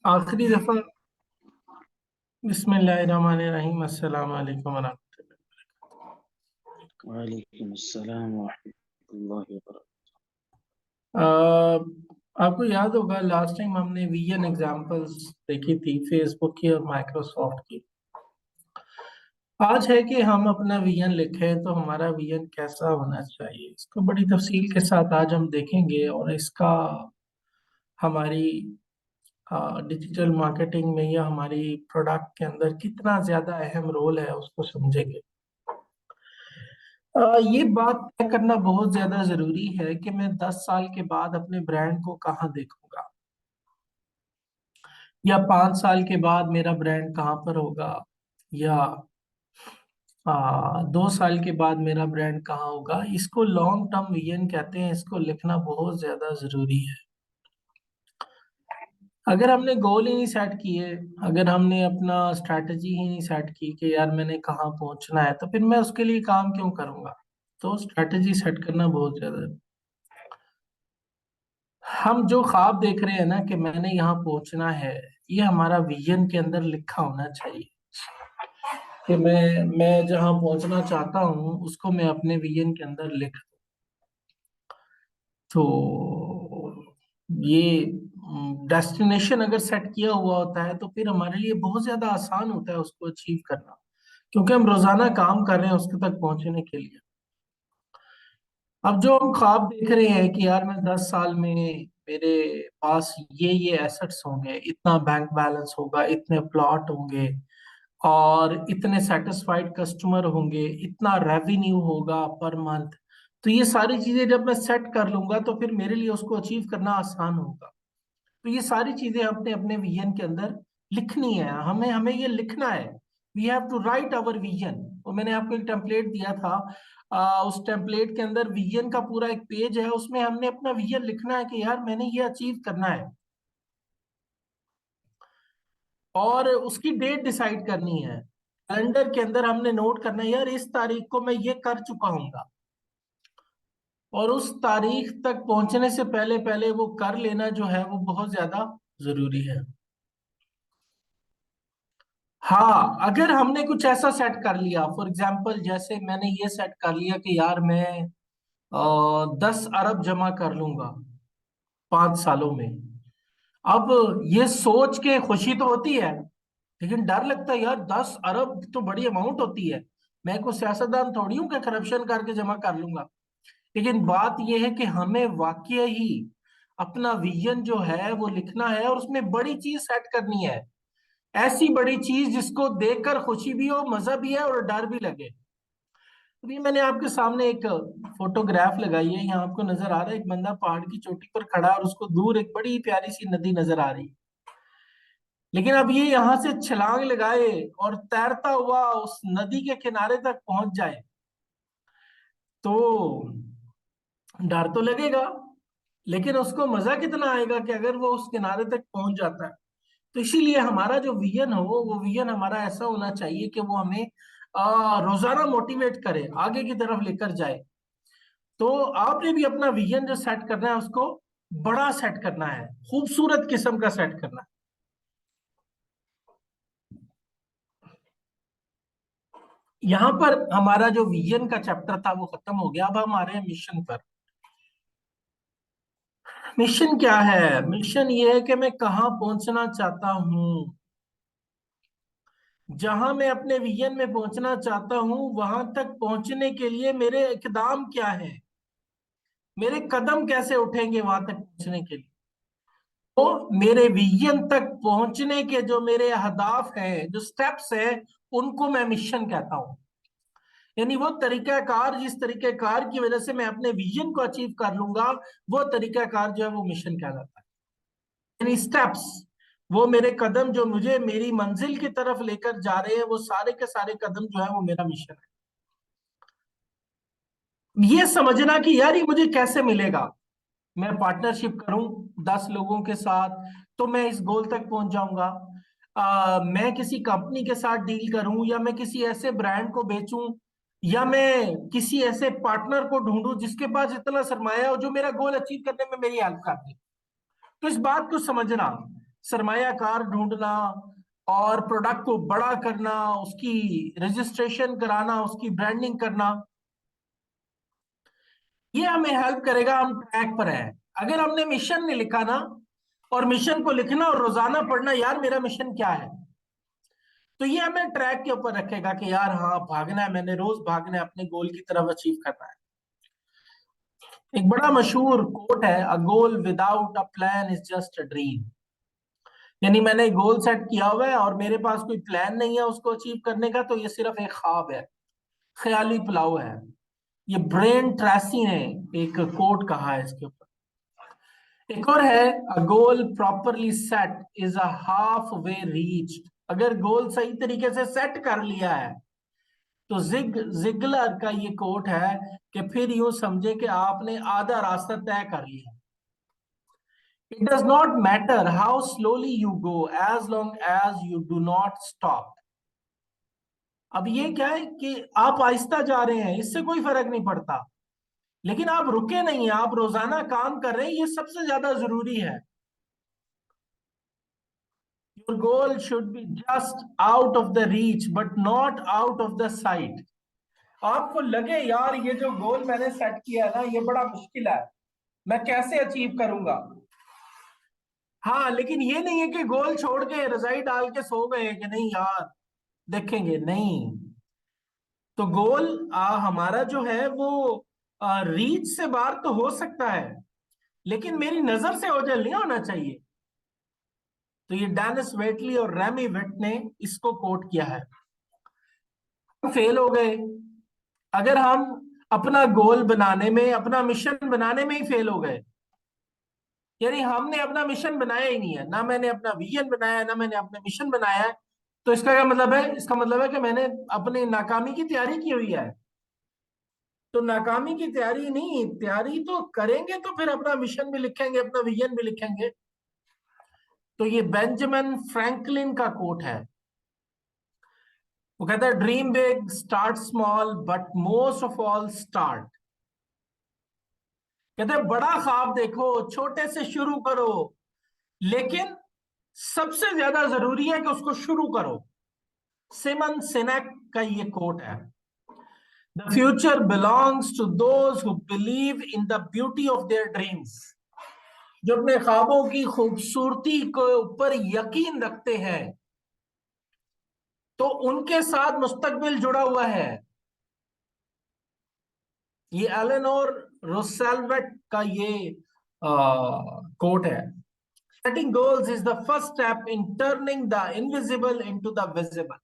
आखिरी दफा। बिस्मिल्लाहिर्रहमानिर्रहीम, अस्सलाम वालेकुम वरहमतुल्लाह। वालेकुम अस्सलाम वरहमतुल्लाहि वबरकातुहू। आपको याद होगा लास्ट टाइम हमने वीएन एग्जांपल्स देखी थी, फेसबुक की और माइक्रोसॉफ्ट की। आज है कि हम अपना वीएन लिखें तो हमारा वीएन कैसा होना चाहिए, इसको बड़ी तफसील के साथ आज हम देखेंगे और इसका हमारी डिजिटल मार्केटिंग में या हमारी प्रोडक्ट के अंदर कितना ज्यादा अहम रोल है उसको समझेंगे। ये बात तय करना बहुत ज्यादा जरूरी है कि मैं 10 साल के बाद अपने ब्रांड को कहाँ देखूंगा, या 5 साल के बाद मेरा ब्रांड कहाँ पर होगा, या 2 साल के बाद मेरा ब्रांड कहाँ होगा। इसको लॉन्ग टर्म विजन कहते हैं, इसको लिखना बहुत ज्यादा जरूरी है। अगर हमने गोल ही नहीं सेट किए, अगर हमने अपना स्ट्रैटेजी ही नहीं सेट की कि यार मैंने कहाँ पहुंचना है, तो फिर मैं उसके लिए काम क्यों करूंगा। तो स्ट्रैटेजी सेट करना बहुत ज्यादा। हम जो ख्वाब देख रहे हैं ना कि मैंने यहाँ पहुंचना है, ये हमारा विजन के अंदर लिखा होना चाहिए कि मैं जहाँ पहुंचना चाहता हूँ उसको मैं अपने विजन के अंदर लिख दूं। तो ये डेस्टिनेशन अगर सेट किया हुआ होता है तो फिर हमारे लिए बहुत ज्यादा आसान होता है उसको अचीव करना, क्योंकि हम रोजाना काम कर रहे हैं उसके तक पहुंचने के लिए। अब जो हम ख्वाब देख रहे हैं कि यार मैं 10 साल में मेरे पास ये एसेट्स होंगे, इतना बैंक बैलेंस होगा, इतने प्लॉट होंगे और इतने सेटिस्फाइड कस्टमर होंगे, इतना रेवेन्यू होगा पर मंथ। तो ये सारी चीजें जब मैं सेट कर लूंगा तो फिर मेरे लिए उसको अचीव करना आसान होगा। तो ये सारी चीजें अपने अपने विजन के अंदर लिखनी है, हमें हमें ये लिखना है। We have to write our vision. और मैंने आपको एक टेम्पलेट दिया था, उस टेम्पलेट के अंदर विजन का पूरा एक पेज है, उसमें हमने अपना विजन लिखना है कि यार मैंने ये अचीव करना है, और उसकी डेट डिसाइड करनी है। कैलेंडर के अंदर हमने नोट करना है यार इस तारीख को मैं ये कर चुका हूंगा, और उस तारीख तक पहुंचने से पहले पहले वो कर लेना जो है वो बहुत ज्यादा जरूरी है। हाँ, अगर हमने कुछ ऐसा सेट कर लिया, फॉर एग्जाम्पल जैसे मैंने ये सेट कर लिया कि यार मैं 10 अरब जमा कर लूंगा 5 सालों में। अब ये सोच के खुशी तो होती है, लेकिन डर लगता है यार 10 अरब तो बड़ी अमाउंट होती है। मैं कोई सियासतदान थोड़ी हूँ कि करप्शन करके जमा कर लूंगा। लेकिन बात यह है कि हमें वाकई ही अपना विजन जो है वो लिखना है और उसमें बड़ी चीज सेट करनी है। ऐसी बड़ी चीज जिसको देखकर खुशी भी हो, मजा भी है और डर भी लगे। अभी मैंने आपके सामने एक फोटोग्राफ लगाई है, यहाँ आपको नजर आ रहा है एक बंदा पहाड़ की चोटी पर खड़ा है और उसको दूर एक बड़ी प्यारी सी नदी नजर आ रही है। लेकिन अब ये यहाँ से छलांग लगाए और तैरता हुआ उस नदी के किनारे तक पहुंच जाए तो डर तो लगेगा, लेकिन उसको मजा कितना आएगा कि अगर वो उस किनारे तक पहुंच जाता है। तो इसीलिए हमारा जो विजन हो वो विजन हमारा ऐसा होना चाहिए कि वो हमें रोजाना मोटिवेट करे, आगे की तरफ लेकर जाए। तो आपने भी अपना विजन जो सेट करना है उसको बड़ा सेट करना है, खूबसूरत किस्म का सेट करना है। यहाँ पर हमारा जो विजन का चैप्टर था वो खत्म हो गया, अब हम आ रहे हैं मिशन पर। मिशन क्या है? मिशन ये है कि मैं कहाँ पहुंचना चाहता हूँ। जहां मैं अपने विजन में पहुंचना चाहता हूं वहां तक पहुंचने के लिए मेरे इकदाम क्या है, मेरे कदम कैसे उठेंगे वहां तक पहुंचने के लिए। तो मेरे विजन तक पहुंचने के जो मेरे अहदाफ हैं, जो स्टेप्स हैं, उनको मैं मिशन कहता हूं। यानी वो तरीकाकार, जिस तरीकाकार की वजह से मैं अपने विजन को अचीव कर लूंगा, वो तरीकाकार जो है वो मिशन कहलाता है। यानी स्टेप्स, वो मेरे कदम जो मुझे मेरी मंजिल की तरफ लेकर जा रहे हैं, वो सारे के सारे कदम जो है वो मेरा मिशन है। ये समझना कि यार ये मुझे कैसे मिलेगा। मैं पार्टनरशिप करूं 10 लोगों के साथ तो मैं इस गोल तक पहुंच जाऊंगा। मैं किसी कंपनी के साथ डील करूं, या मैं किसी ऐसे ब्रांड को बेचूं, या मैं किसी ऐसे पार्टनर को ढूंढूं जिसके पास इतना सरमाया हो जो मेरा गोल अचीव करने में मेरी हेल्प कर दे। तो इस बात को समझना, सरमायाकार ढूंढना और प्रोडक्ट को बड़ा करना, उसकी रजिस्ट्रेशन कराना, उसकी ब्रांडिंग करना, ये हमें हेल्प करेगा, हम ट्रैक पर हैं। अगर हमने मिशन नहीं लिखा ना, और मिशन को लिखना और रोजाना पढ़ना, यार मेरा मिशन क्या है, तो ये हमें ट्रैक के ऊपर रखेगा कि यार हाँ भागना है, मैंने रोज भागना है, अपने गोल की तरफ अचीव करना है। एक बड़ा मशहूर कोट है, a goal without a plan is just a dream. यानी मैंने गोल सेट किया हुआ है और मेरे पास कोई प्लान नहीं है उसको अचीव करने का, तो ये सिर्फ एक ख्वाब है, ख्याली पुलाव है। ये ब्रेन ट्रेसी ने एक कोट कहा है इसके ऊपर। एक और है, a goal properly set is a half way reach. अगर गोल सही तरीके से सेट कर लिया है, तो जिगलर का ये कोट है कि फिर यूं समझे कि आपने आधा रास्ता तय कर लिया। It does not matter how slowly you go as long as you do not stop. अब ये क्या है कि आप आहिस्ता जा रहे हैं, इससे कोई फर्क नहीं पड़ता, लेकिन आप रुके नहीं हैं, आप रोजाना काम कर रहे हैं, ये सबसे ज्यादा जरूरी है। Your goal should be just out of the reach but not out of the site. आपको लगे यार ये जो गोल मैंने सेट किया है ना, ये बड़ा मुश्किल है, मैं कैसे अचीव करूंगा। हाँ, लेकिन ये नहीं है कि गोल छोड़ के रजाई डाल के सो गए कि नहीं यार देखेंगे, नहीं। तो गोल हमारा जो है वो रीच से बाहर तो हो सकता है, लेकिन मेरी नजर से ओझल नहीं होना चाहिए। तो ये डेनिस वेटली और रेमी वेट ने इसको कोट किया है। फेल हो गए अगर हम अपना गोल बनाने में, अपना मिशन बनाने में ही फेल हो गए, यानी हमने अपना मिशन बनाया ही नहीं है, ना मैंने अपना विजन बनाया है, ना मैंने अपना मिशन बनाया है, तो इसका क्या मतलब है? इसका मतलब है कि मैंने अपनी नाकामी की तैयारी की हुई है। तो नाकामी की तैयारी नहीं, तैयारी तो करेंगे तो फिर अपना मिशन भी लिखेंगे, अपना विजन भी लिखेंगे। तो ये बेंजामिन फ्रैंकलिन का कोट है। वो कहता है, dream big, start small, but most of all start. कहते हैं बड़ा ख्वाब देखो, छोटे से शुरू करो, लेकिन सबसे ज्यादा जरूरी है कि उसको शुरू करो। सिमन सिनेक का ये कोट है, the future belongs to those who believe in the beauty of their dreams. जो अपने ख्वाबों की खूबसूरती के ऊपर यकीन रखते हैं, तो उनके साथ मुस्तकबिल जुड़ा हुआ है। ये एलेनोर रोसेलवेट का ये कोट है। Setting goals is the first step in turning the invisible into the visible.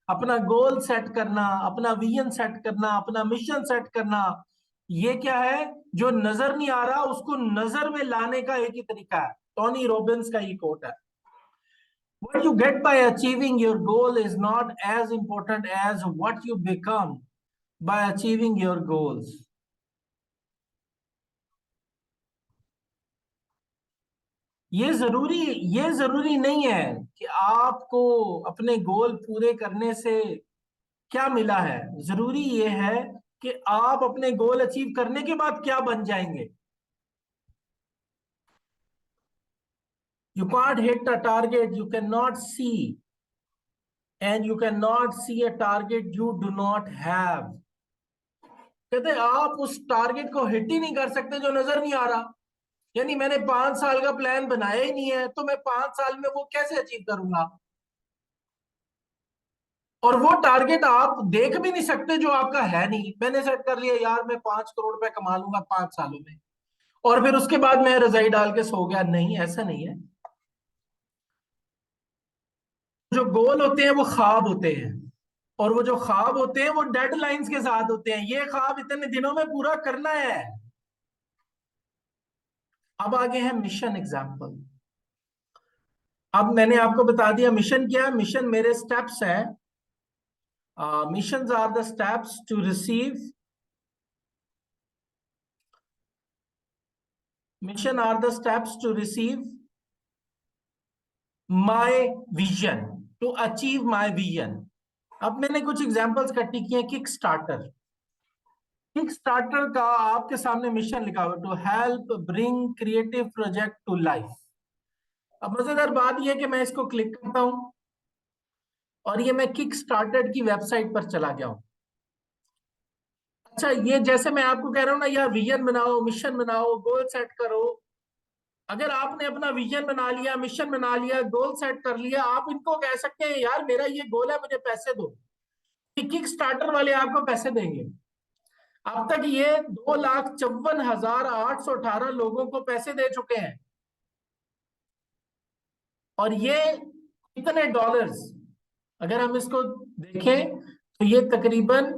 अपना गोल सेट करना, अपना विजन सेट करना, अपना मिशन सेट करना, ये क्या है? जो नजर नहीं आ रहा उसको नजर में लाने का एक ही तरीका है। टोनी रॉबिन्स का ये कोट है, what you get by achieving your goal is not as important as what you become by achieving your goals. ये जरूरी ये जरूरी नहीं है कि आपको अपने गोल पूरे करने से क्या मिला है, जरूरी ये है कि आप अपने गोल अचीव करने के बाद क्या बन जाएंगे। You can't hit a target you cannot see, and you cannot see a target you do not have। कहते हैं आप उस टारगेट को हिट ही नहीं कर सकते जो नजर नहीं आ रहा। यानी मैंने 5 साल का प्लान बनाया ही नहीं है, तो मैं 5 साल में वो कैसे अचीव करूंगा? और वो टारगेट आप देख भी नहीं सकते जो आपका है नहीं। मैंने सेट कर लिया यार मैं 5 करोड़ रुपए कमा लूंगा 5 सालों में, और फिर उसके बाद मैं रजाई डाल के सो गया, नहीं, ऐसा नहीं है। जो गोल होते हैं वो ख्वाब होते हैं, और वो जो ख्वाब होते हैं वो डेडलाइंस के साथ होते हैं। ये ख्वाब इतने दिनों में पूरा करना है। अब आगे है मिशन एग्जाम्पल। अब मैंने आपको बता दिया मिशन क्या है। मिशन मेरे स्टेप्स हैं। Missions are the steps to receive, mission are the steps to receive my vision, to achieve my vision. अब मैंने कुछ एग्जांपल्स इकट्ठी किए हैं। किक स्टार्टर, किक स्टार्टर का आपके सामने मिशन लिखा हुआ, to help bring creative project to life. अब मजेदार बात यह है कि मैं इसको क्लिक करता हूं और ये मैं किक स्टार्टेड की वेबसाइट पर चला गया हूं। अच्छा, ये जैसे मैं आपको कह रहा हूं ना यार, विजन बनाओ, मिशन बनाओ, गोल सेट करो। अगर आपने अपना विजन बना लिया, मिशन बना लिया, गोल सेट कर लिया, आप इनको कह सकते हैं यार मेरा ये गोल है, मुझे पैसे दो। किक स्टार्टर वाले आपको पैसे देंगे। अब तक ये 2,54,818 लोगों को पैसे दे चुके हैं। और ये कितने डॉलर्स, अगर हम इसको देखें तो ये तकरीबन,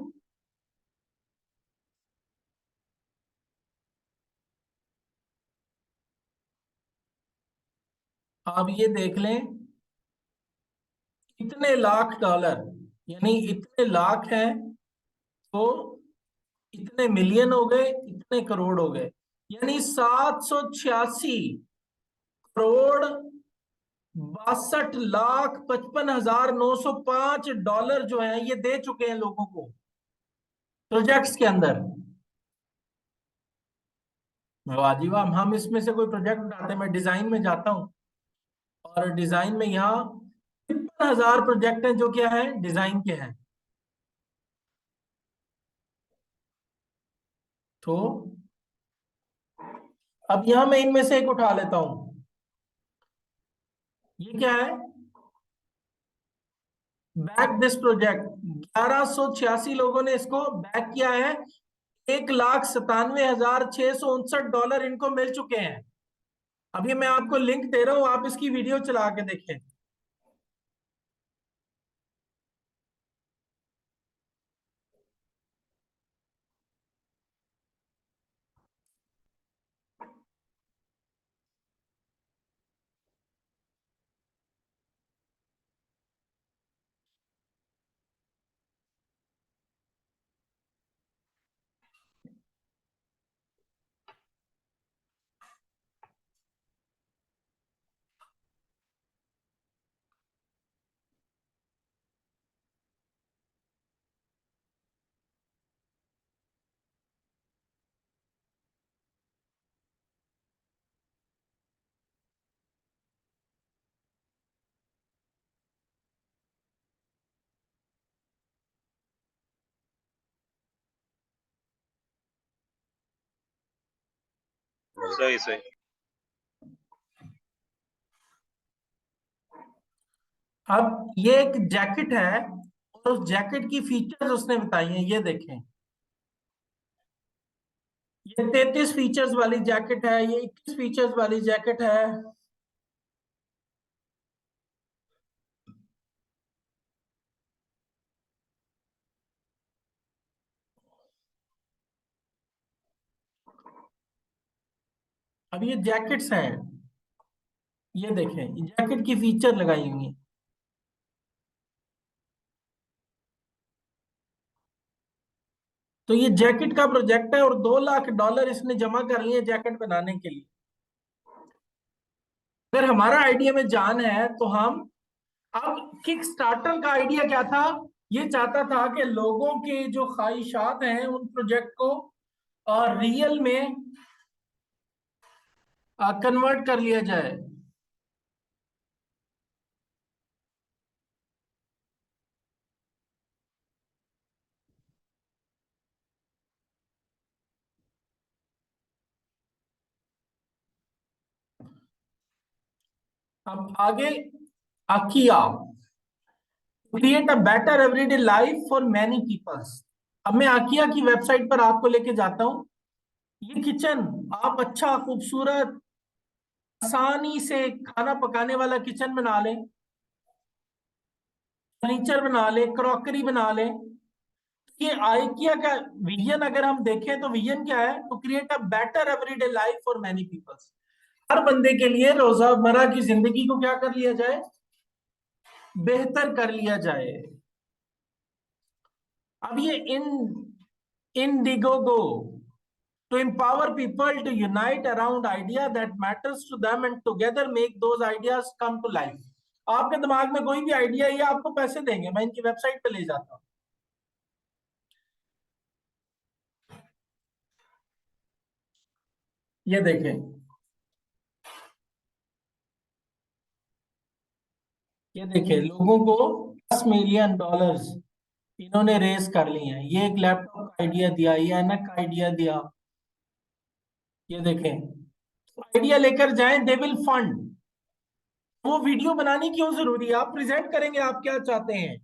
आप ये देख लें, इतने लाख डॉलर, यानी इतने लाख हैं तो इतने मिलियन हो गए, इतने करोड़ हो गए, यानी 786 करोड़ 62,55,905 जो है ये दे चुके हैं लोगों को प्रोजेक्ट्स के अंदर। वाजिब, हम इसमें से कोई प्रोजेक्ट उठाते हैं, मैं डिजाइन में जाता हूँ और डिजाइन में यहाँ 53,000 प्रोजेक्ट हैं जो क्या है, डिजाइन के हैं। तो अब यहाँ मैं इनमें से एक उठा लेता हूँ। ये क्या है, बैक दिस प्रोजेक्ट, 1186 लोगों ने इसको बैक किया है। 1,97,659 डॉलर इनको मिल चुके हैं। अभी मैं आपको लिंक दे रहा हूं, आप इसकी वीडियो चला के देखें। सही सही। अब ये एक जैकेट है और उस जैकेट की फीचर्स उसने बताई हैं, ये देखें। ये 33 फीचर्स वाली जैकेट है, ये 21 फीचर्स वाली जैकेट है। अब ये जैकेट्स हैं, ये देखें, ये जैकेट की फीचर लगाई हुई है। तो ये जैकेट का प्रोजेक्ट है और 2 लाख डॉलर इसने जमा कर लिए जैकेट बनाने के लिए। अगर हमारा आइडिया में जान है तो हम, अब किक स्टार्टर का आइडिया क्या था, ये चाहता था कि लोगों के जो ख्वाहिशात हैं उन प्रोजेक्ट को और रियल में कन्वर्ट कर लिया जाए। अब आगे, IKEA, create a better everyday life for many peoples. अब मैं आकिया की वेबसाइट पर आपको लेके जाता हूँ। ये किचन आप अच्छा खूबसूरत आसानी से खाना पकाने वाला किचन बना लें, फर्नीचर बना ले, क्रॉकरी बना ले। ये आइकिया का विजन अगर हम देखें तो विजन क्या है, to create a better everyday life for many peoples. हर बंदे के लिए रोजमर्रा की जिंदगी को क्या कर लिया जाए, बेहतर कर लिया जाए। अब ये Indiegogo, to empower people to unite around idea that matters to them and together make those ideas come to life। आपके दिमाग में कोई भी आइडिया, ये आपको पैसे देंगे, मैं इनकी वेबसाइट पे ले जाता हूँ। ये देखें, ये देखिए लोगों को $10 मिलियन इन्होंने रेस कर लिए हैं। ये एक लैपटॉप का आइडिया दिया, ये एनक का आइडिया दिया। ये देखें, तो आइडिया लेकर जाएं, दे विल फंड। वो वीडियो बनानी क्यों जरूरी है? आप प्रेजेंट करेंगे आप क्या चाहते हैं,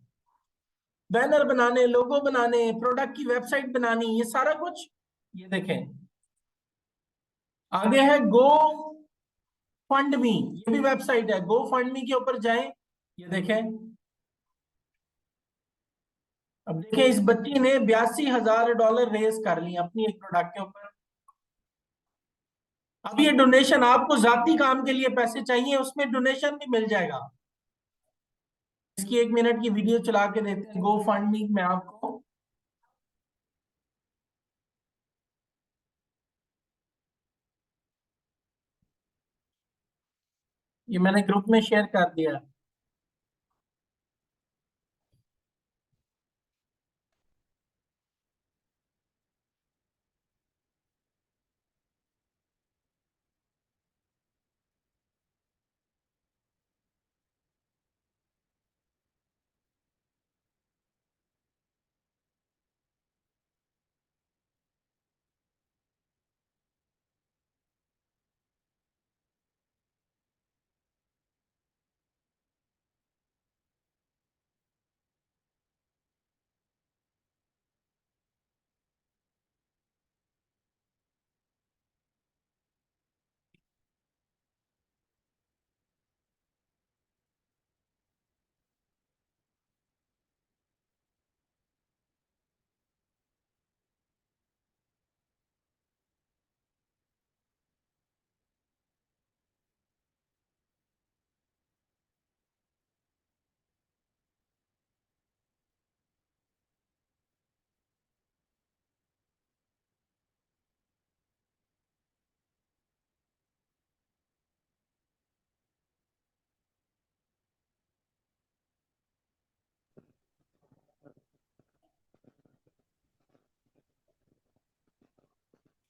बैनर बनाने, लोगो बनाने, प्रोडक्ट की वेबसाइट बनानी, ये सारा कुछ। ये देखें, आगे है गो फंड मी, ये भी वेबसाइट है। गो फंड मी के ऊपर जाएं, ये देखें। अब देखें, इस बच्ची ने $82,000 रेज कर लिए अपनी एक प्रोडक्ट के ऊपर। अब ये डोनेशन, आपको जाती काम के लिए पैसे चाहिए, उसमें डोनेशन भी मिल जाएगा। इसकी 1 मिनट की वीडियो चला के देते हैं गो फंड मी में आपको। ये मैंने ग्रुप में शेयर कर दिया।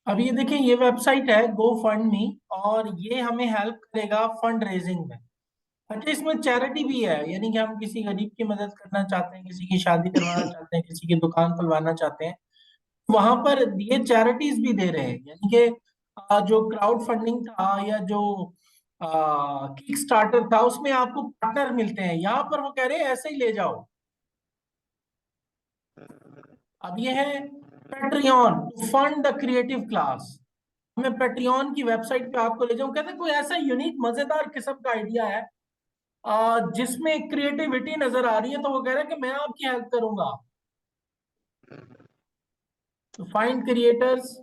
अब ये देखें, ये वेबसाइट है गो फंड मी, और ये हमें हेल्प करेगा फंड रेजिंग में। अच्छा, इसमें चैरिटी भी है, यानी कि हम किसी गरीब की मदद करना चाहते हैं, किसी की शादी करवाना चाहते हैं, किसी की दुकान खुलवाना चाहते हैं, वहां पर ये चैरिटीज भी दे रहे हैं। यानी कि जो क्राउड फंडिंग था या जो किक स्टार्टर था, उसमें आपको पार्टनर मिलते हैं। यहाँ पर वो कह रहे हैं ऐसे ही ले जाओ। अब ये है Patreon, fund the creative class. मैं पेट्रियन की वेबसाइट पे आपको ले जाऊं, कहते हैं कोई ऐसा यूनिक मजेदार किस्म का आइडिया है जिसमें क्रिएटिविटी नजर आ रही है, तो वो कह रहे हैं कि मैं आपकी हेल्प करूंगा। तो फाइंड क्रिएटर्स।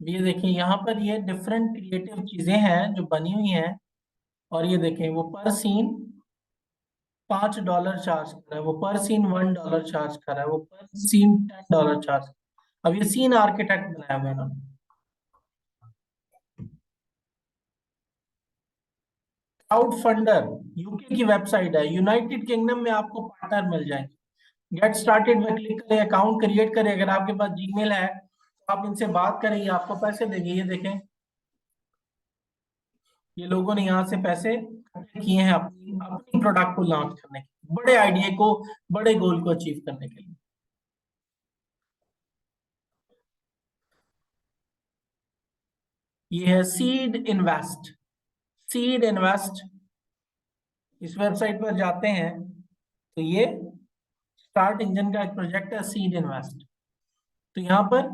ये देखें, यहाँ पर ये डिफरेंट क्रिएटिव चीजें हैं जो बनी हुई हैं। और ये देखें, वो पर सीन $5 चार्ज कर रहा है, वो पर सीन $1 चार्ज कर रहा है, वो पर सीन $10 चार्ज। अब ये सीन आर्किटेक्ट बनाया हुआ है इन्होंने। क्राउड फंडर यूके की वेबसाइट है, यूनाइटेड किंगडम में आपको पार्टनर मिल जाएंगे। गेट स्टार्टेड में क्लिक करें, अकाउंट क्रिएट करें। अगर आपके पास जीमेल है तो आप इनसे बात करें, ये आपको पैसे देंगे। ये देखें, ये लोगों ने यहाँ से पैसे इकट्ठे किए हैं अपनी अपनी प्रोडक्ट को लॉन्च करने के लिए, बड़े आइडिया को, बड़े गोल को अचीव करने के लिए। ये है सीड इन्वेस्ट। सीड इन्वेस्ट, इस वेबसाइट पर जाते हैं तो ये स्टार्ट इंजन का एक प्रोजेक्ट है सीड इन्वेस्ट। तो यहाँ पर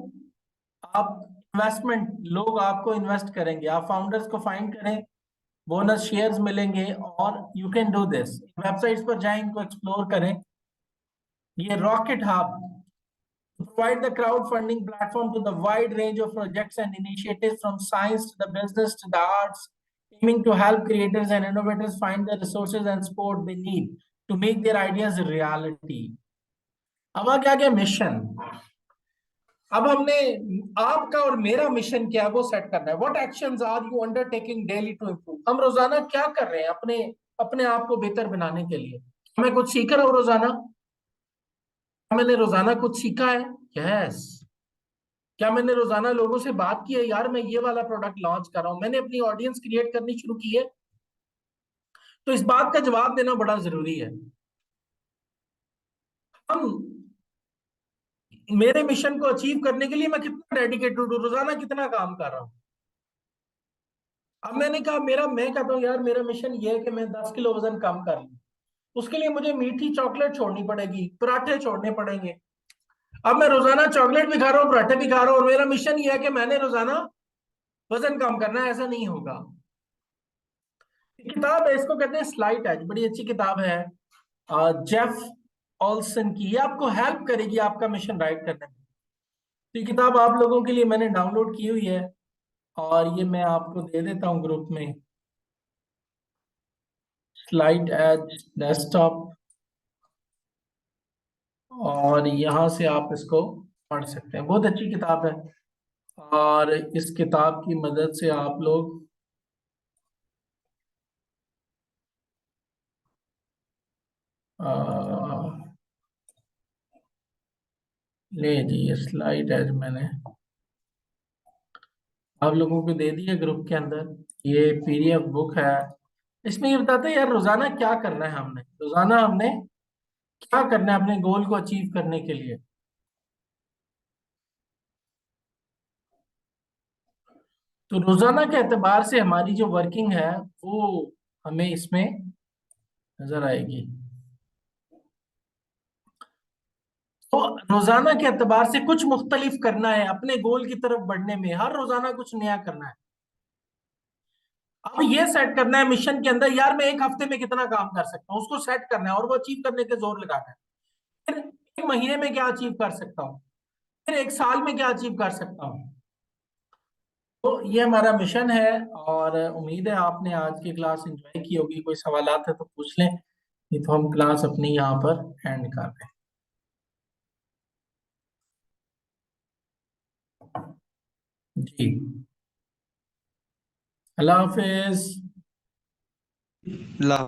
आप इन्वेस्टमेंट, लोग आपको इन्वेस्ट करेंगे, आप फाउंडर्स को फाइंड करें, बोनस शेयर्स मिलेंगे, और you can do this. Websites पर जाएं, इनको एक्सप्लोर करें। ये rocket hub, provide the crowdfunding platform to the wide range of projects and initiatives from science to the business to the arts, aiming to help creators and innovators find the resources and support they need to make their ideas a reality. अब आ गया mission. अब हमने आपका और मेरा mission क्या है वो सेट करना है। What actions are you undertaking daily to improve? हम रोजाना क्या कर रहे हैं अपने अपने आप को बेहतर बनाने के लिए? मैं कुछ सीख रहा हूँ रोजाना? मैंने रोजाना कुछ सीखा है? यस। क्या मैंने रोजाना लोगों से बात की है, यार मैं ये वाला प्रोडक्ट लॉन्च कर रहा हूं, मैंने अपनी ऑडियंस क्रिएट करनी शुरू की है? तो इस बात का जवाब देना बड़ा जरूरी है। हम मेरे मिशन को अचीव करने के लिए मैं कितना डेडिकेटेड हूँ, रोजाना कितना काम कर रहा हूँ। अब मैंने कहा मैं कहता हूँ यार मेरा मिशन ये है कि मैं 10 किलो वजन कम कर लूँ। उसके लिए मुझे मीठी चॉकलेट छोड़नी पड़ेगी, पराठे छोड़ने पड़ेंगे। अब मैं रोजाना चॉकलेट भी खा रहा हूँ, पराठे भी खा रहा हूँ, और मेरा मिशन ये है कि मैंने रोजाना वजन कम करना है। ऐसा नहीं होगा। किताब है, इसको कहते हैं स्लाइट एज, बड़ी अच्छी किताब है जेफ ऑल्सन की। ये आपको हेल्प करेगी आपका मिशन राइट करने में। तो ये किताब आप लोगों के लिए मैंने डाउनलोड की हुई है, और ये मैं आपको दे देता हूँ ग्रुप में। स्लाइड एज डेस्कटॉप, और यहाँ से आप इसको पढ़ सकते हैं। बहुत अच्छी किताब है, और इस किताब की मदद से आप लोग ले जी, ये स्लाइड एज मैंने आप लोगों को दे दी है ग्रुप के अंदर। ये पीडीएफ बुक है। इसमें ये बताते हैं यार रोजाना क्या करना है, हमने रोजाना हमने क्या करना है अपने गोल को अचीव करने के लिए। तो रोजाना के एतबार से हमारी जो वर्किंग है वो हमें इसमें नजर आएगी। तो रोजाना के एतबार से कुछ मुख्तलिफ करना है अपने गोल की तरफ बढ़ने में, हर रोजाना कुछ नया करना है। अब ये सेट करना है मिशन के अंदर, यार मैं एक हफ्ते में कितना काम कर सकता हूँ, उसको सेट करना है और वो अचीव करने के जोर लगाना है। फिर एक महीने में क्या अचीव कर सकता हूँ, फिर एक साल में क्या अचीव कर सकता हूँ। तो ये हमारा मिशन है, और उम्मीद है आपने आज की क्लास एंजॉय की होगी। कोई सवालात है तो पूछ लें, नहीं तो हम क्लास अपनी यहाँ पर एंड कर रहे हैं जी। अल्लाह हाफिज। ला